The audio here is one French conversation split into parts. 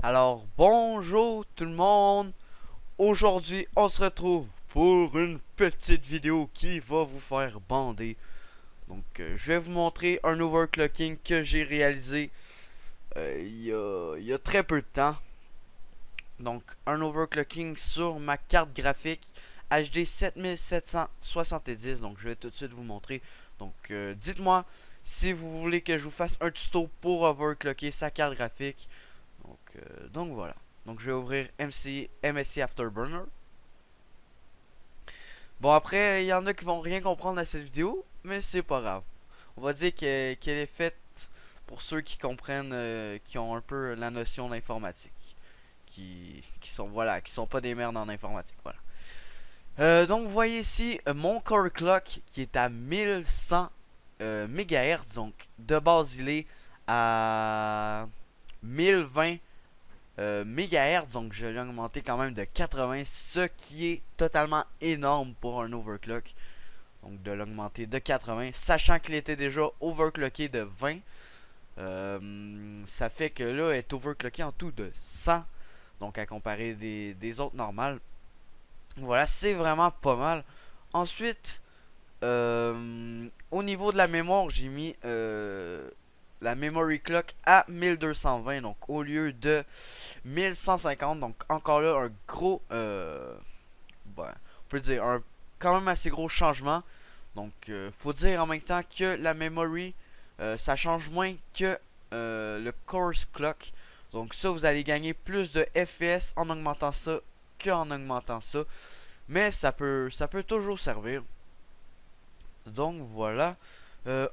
Alors bonjour tout le monde. Aujourd'hui on se retrouve pour une petite vidéo qui va vous faire bander. Donc je vais vous montrer un overclocking que j'ai réalisé il y a très peu de temps. Donc un overclocking sur ma carte graphique HD 7770. Donc je vais tout de suite vous montrer. Donc dites-moi si vous voulez que je vous fasse un tuto pour overclocker sa carte graphique. Donc voilà. Donc je vais ouvrir MSI Afterburner. Bon après, il y en a qui vont rien comprendre à cette vidéo, mais c'est pas grave. On va dire qu'elle est faite pour ceux qui comprennent, qui ont un peu la notion d'informatique. Qui sont voilà, qui sont pas des merdes en informatique, voilà. Donc vous voyez ici mon core clock qui est à 1100 MHz. Donc de base il est à 1020 MHz, donc je l'ai augmenté quand même de 80, ce qui est totalement énorme pour un overclock. Donc de l'augmenter de 80, sachant qu'il était déjà overclocké de 20. Ça fait que là, est overclocké en tout de 100. Donc à comparer des autres normales. Voilà, c'est vraiment pas mal. Ensuite, au niveau de la mémoire, j'ai mis la memory clock à 1220, donc au lieu de 1150. Donc encore là un gros on peut dire un quand même assez gros changement. Donc faut dire en même temps que la memory ça change moins que le course clock. Donc ça vous allez gagner plus de FPS en augmentant ça qu'en augmentant ça, mais ça peut toujours servir. Donc voilà.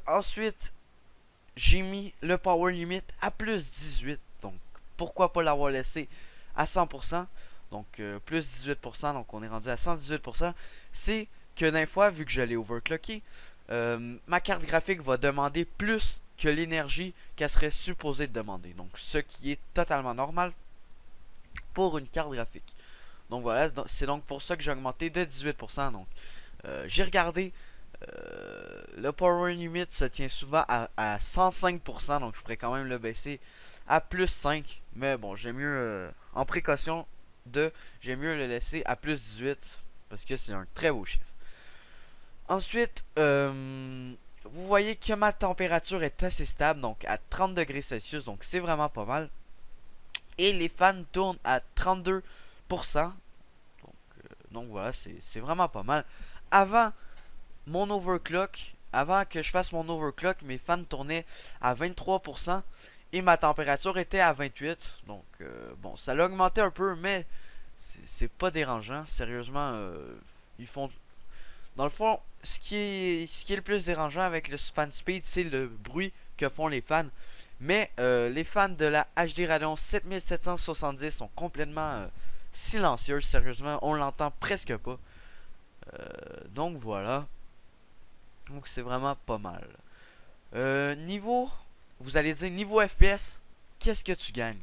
Ensuite j'ai mis le power limit à plus 18. Donc pourquoi pas l'avoir laissé à 100%. Donc plus 18%. Donc on est rendu à 118%. C'est que d'un fois, vu que je l'ai overclocké, ma carte graphique va demander plus que l'énergie qu'elle serait supposée de demander. Donc ce qui est totalement normal pour une carte graphique. Donc voilà, c'est donc pour ça que j'ai augmenté de 18%. Donc j'ai regardé le power limit se tient souvent à 105%, donc je pourrais quand même le baisser à plus 5. Mais bon, j'ai mieux, en précaution j'ai mieux le laisser à plus 18 parce que c'est un très beau chiffre. Ensuite, vous voyez que ma température est assez stable, donc à 30 degrés Celsius, donc c'est vraiment pas mal. Et les fans tournent à 32%, donc voilà, c'est vraiment pas mal. Avant mon overclock, avant que je fasse mon overclock, mes fans tournaient à 23% et ma température était à 28. Donc bon, ça l'a augmenté un peu, mais c'est pas dérangeant. Sérieusement, ils font. Dans le fond, ce qui est le plus dérangeant avec le fan speed, c'est le bruit que font les fans. Mais les fans de la HD Radeon 7770 sont complètement silencieux. Sérieusement, on l'entend presque pas. Donc voilà. Donc c'est vraiment pas mal. Niveau, vous allez dire niveau FPS, qu'est-ce que tu gagnes?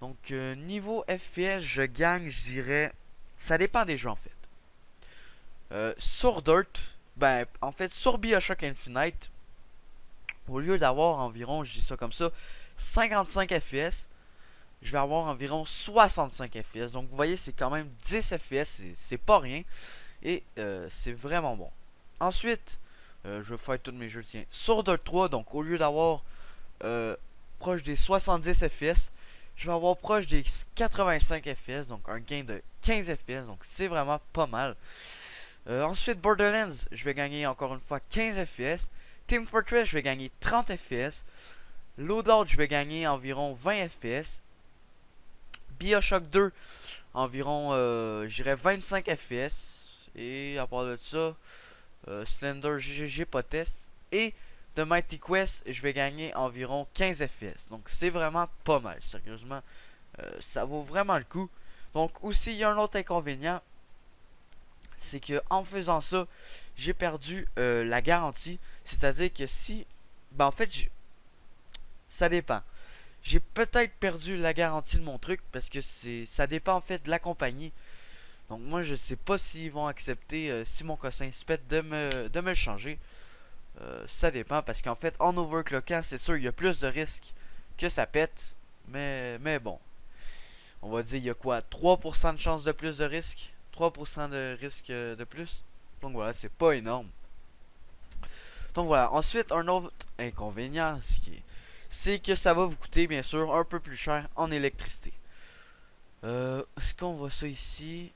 Donc niveau FPS, je gagne, je dirais, ça dépend des jeux en fait. Sur Dirt, ben en fait sur BioShock Infinite, au lieu d'avoir environ, je dis ça comme ça, 55 FPS, je vais avoir environ 65 FPS. Donc vous voyez, c'est quand même 10 FPS, c'est pas rien. Et c'est vraiment bon. Ensuite, je vais faire tous mes jeux, tiens. Sur Dirt 3, donc au lieu d'avoir proche des 70 FPS, je vais avoir proche des 85 FPS, donc un gain de 15 FPS, donc c'est vraiment pas mal. Ensuite, Borderlands, je vais gagner encore une fois 15 FPS. Team Fortress, je vais gagner 30 FPS. Loadout, je vais gagner environ 20 FPS. BioShock 2, environ, j'irais 25 FPS. Et à part de ça, Slender, j'ai pas test. Et The Mighty Quest, je vais gagner environ 15 FPS. Donc c'est vraiment pas mal, sérieusement. Ça vaut vraiment le coup. Donc aussi, il y a un autre inconvénient. C'est que en faisant ça, j'ai perdu la garantie. C'est-à-dire que si... Ben en fait, ça dépend. J'ai peut-être perdu la garantie de mon truc parce que ça dépend en fait de la compagnie. Donc moi je sais pas s'ils vont accepter si mon cossin se pète de me le changer. Ça dépend parce qu'en fait en overclockant c'est sûr il y a plus de risques que ça pète. Mais bon. On va dire, il y a quoi, 3% de chance de plus de risque, 3% de risque de plus. Donc voilà, c'est pas énorme. Donc voilà, ensuite un autre inconvénient, c'est que ça va vous coûter bien sûr un peu plus cher en électricité. Est-ce qu'on voit ça ici?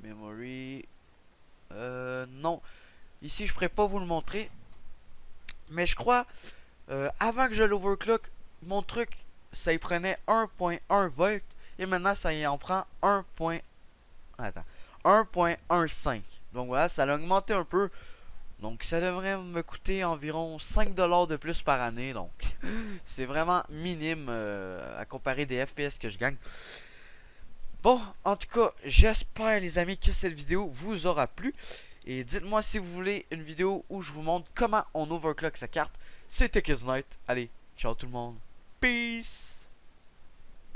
Memory. Non. Ici, je pourrais pas vous le montrer. Mais je crois, avant que je l'overclock, mon truc, ça y prenait 1.1 volts. Et maintenant, ça y en prend 1.15. Donc voilà, ça a augmenté un peu. Donc ça devrait me coûter environ 5$ de plus par année. Donc c'est vraiment minime à comparer des FPS que je gagne. Bon, en tout cas, j'espère les amis que cette vidéo vous aura plu. Et dites-moi si vous voulez une vidéo où je vous montre comment on overclock sa carte. C'était Knight. Allez, ciao tout le monde. Peace.